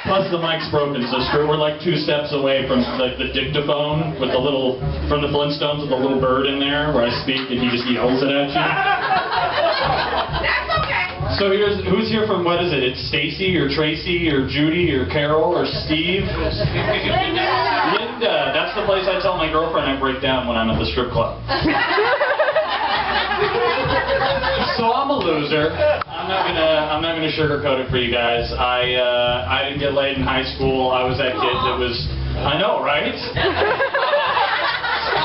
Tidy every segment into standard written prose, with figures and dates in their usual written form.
Plus the mic's broken, so we're like 2 steps away from like the dictaphone with the little, from the Flintstones with the little bird in there where I speak and he just yells it at you. That's okay. So who's here from, what is it? It's Stacy or Tracy or Judy or Carol or Steve? Linda. That's the place I tell my girlfriend I break down when I'm at the strip club. So I'm a loser. I'm not gonna sugarcoat it for you guys. I didn't get laid in high school. I was that kid that was, I know, right?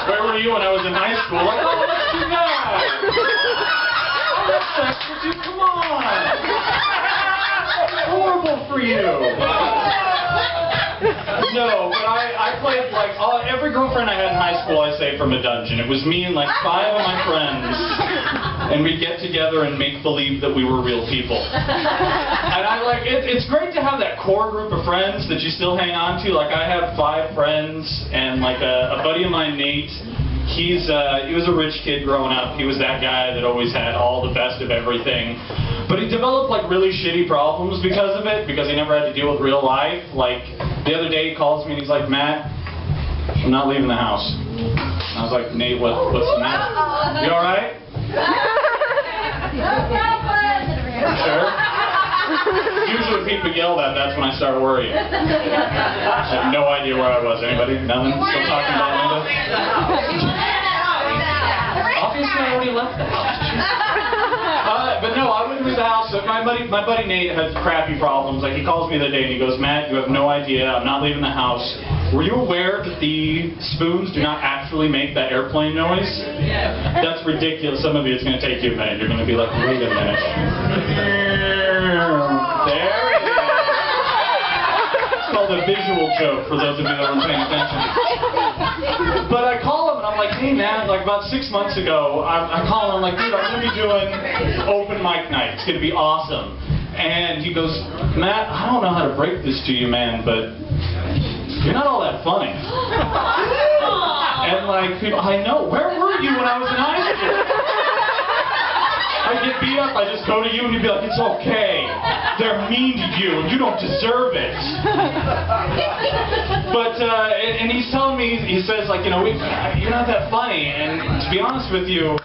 Where were you when I was in high school? Like, oh, let's do that. Let's sex with you. Come on. Horrible for you. No, but I played like every girlfriend I had in high school I saved from a dungeon. It was me and like 5 of my friends. And we'd get together and make believe that we were real people. And I like it's great to have that core group of friends that you still hang on to. Like I have 5 friends, and like a buddy of mine, Nate. He was a rich kid growing up. He was that guy that always had all the best of everything. But he developed like really shitty problems because of it, because he never had to deal with real life. Like the other day he calls me and he's like, Matt, I'm not leaving the house. And I was like, Nate, what's the matter? You alright? Sure? Usually when people yell that, that's when I start worrying. I have no idea where I was. Anybody? Nothing? Still talking about Linda? Obviously I already left the house. But no, I wouldn't leave the house. So my buddy Nate has crappy problems. Like he calls me the other day and he goes, Matt, you have no idea. I'm not leaving the house. Were you aware that the spoons do not actually make that airplane noise? That's ridiculous. Some of you, it's going to take you a minute. You're going to be like, wait a minute. There it is. It's called a visual joke for those of you that aren't paying attention. But I call him and I'm like, hey man, like about 6 months ago, I call him, I'm like, dude, I'm going to be doing open mic night. It's going to be awesome. And he goes, Matt, I don't know how to break this to you, man, but you're not all that funny. And like, people, I know, where were you when I was in high school? I'd get beat up, I just go to you and you'd be like, it's okay. They're mean to you and you don't deserve it. But, and he's telling me, he says like, you know, you're not that funny. And to be honest with you,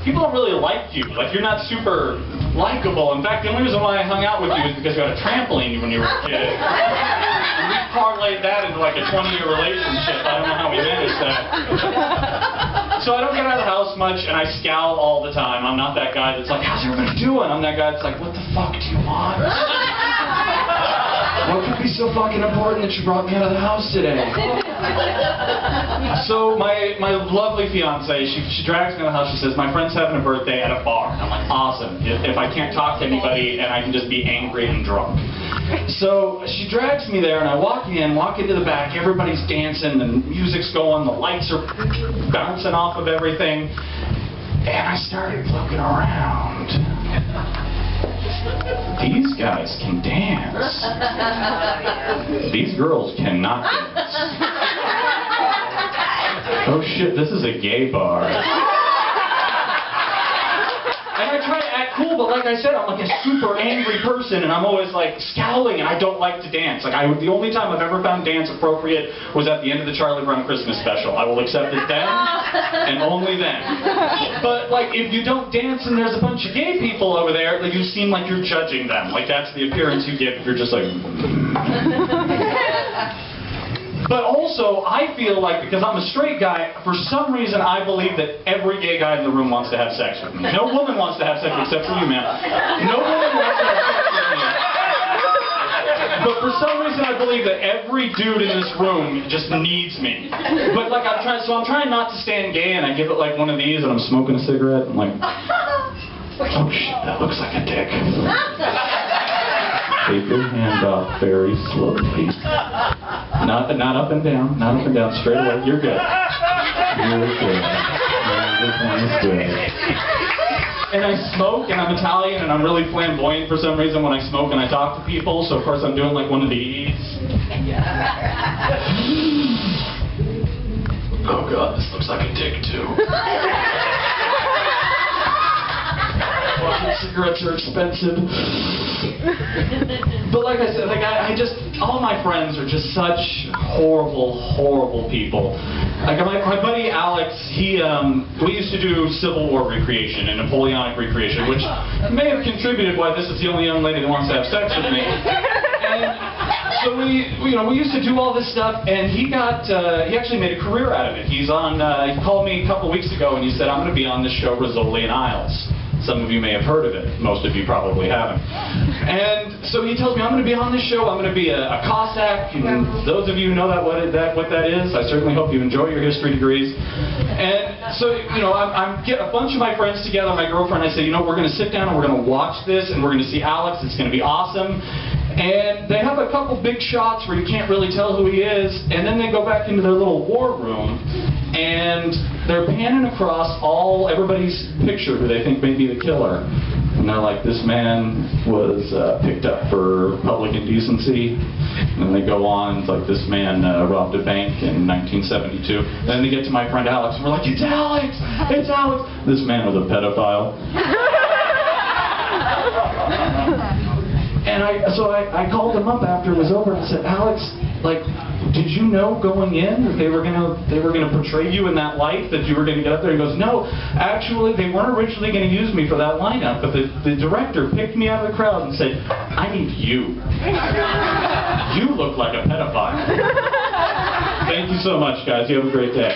people don't really like you. Like, you're not super likable. In fact, the only reason why I hung out with you is because you had a trampoline when you were a kid. And we parlayed that into like a 20-year relationship. I don't know how we managed that. So I don't get out of the house much, and I scowl all the time. I'm not that guy that's like, how's everybody doing? I'm that guy that's like, what the fuck do you want? What could be so fucking important that you brought me out of the house today? So my lovely fiance, she drags me out of the house. She says, my friend's having a birthday at a bar. And I'm like, awesome. If I can't talk to anybody and I can just be angry and drunk. So she drags me there and I walk into the back. Everybody's dancing, the music's going, the lights are bouncing off of everything. And I started looking around. These guys can dance. These girls cannot dance. Oh shit, this is a gay bar. And I try to act cool, but like I said, I'm like a super angry person, and I'm always like scowling, and I don't like to dance. Like the only time I've ever found dance appropriate was at the end of the Charlie Brown Christmas special. I will accept it then, and only then. But like, if you don't dance and there's a bunch of gay people over there, like you seem like you're judging them. Like that's the appearance you give if you're just like. But also, I feel like, because I'm a straight guy, for some reason I believe that every gay guy in the room wants to have sex with me. No woman wants to have sex except for you, man. No woman wants to have sex with me. But for some reason I believe that every dude in this room just needs me. But like I'm trying not to stand gay, and I give it like one of these, and I'm smoking a cigarette, and I'm like, oh shit, that looks like a dick. Take your hand off very slowly. Not up and down, not up and down, straight away. You're good. You're good. This one is good. And I smoke, and I'm Italian, and I'm really flamboyant for some reason when I smoke and I talk to people, so of course I'm doing like one of these. Oh god, this looks like a dick too. Fucking cigarettes are expensive. like I said, like I just, all my friends are just such horrible, horrible people. Like my buddy Alex, we used to do Civil War recreation and Napoleonic recreation, which may have contributed why this is the only young lady that wants to have sex with me. And so we used to do all this stuff, and he actually made a career out of it. He called me a couple weeks ago and he said, I'm going to be on this show, Rizzoli and Isles. Some of you may have heard of it. Most of you probably haven't. And so he tells me, I'm going to be on this show. I'm going to be a Cossack. And those of you who know what that is, I certainly hope you enjoy your history degrees. And so, I get a bunch of my friends together, my girlfriend, I say, we're going to sit down and we're going to watch this, and we're going to see Alex. It's going to be awesome. And they have a couple big shots where you can't really tell who he is, and then they go back into their little war room, and they're panning across everybody's picture who they think may be the killer. And they're like, this man was picked up for public indecency. And then they go on, it's like, this man robbed a bank in 1972. Then they get to my friend Alex, and we're like, it's Alex! It's Alex! This man was a pedophile. And I called him up after it was over and said, Alex, like, did you know going in that they were gonna portray you in that light, that you were gonna get up there? He goes, no, actually they weren't originally gonna use me for that lineup, but the director picked me out of the crowd and said, I need you. You look like a pedophile. Thank you so much, guys. You have a great day.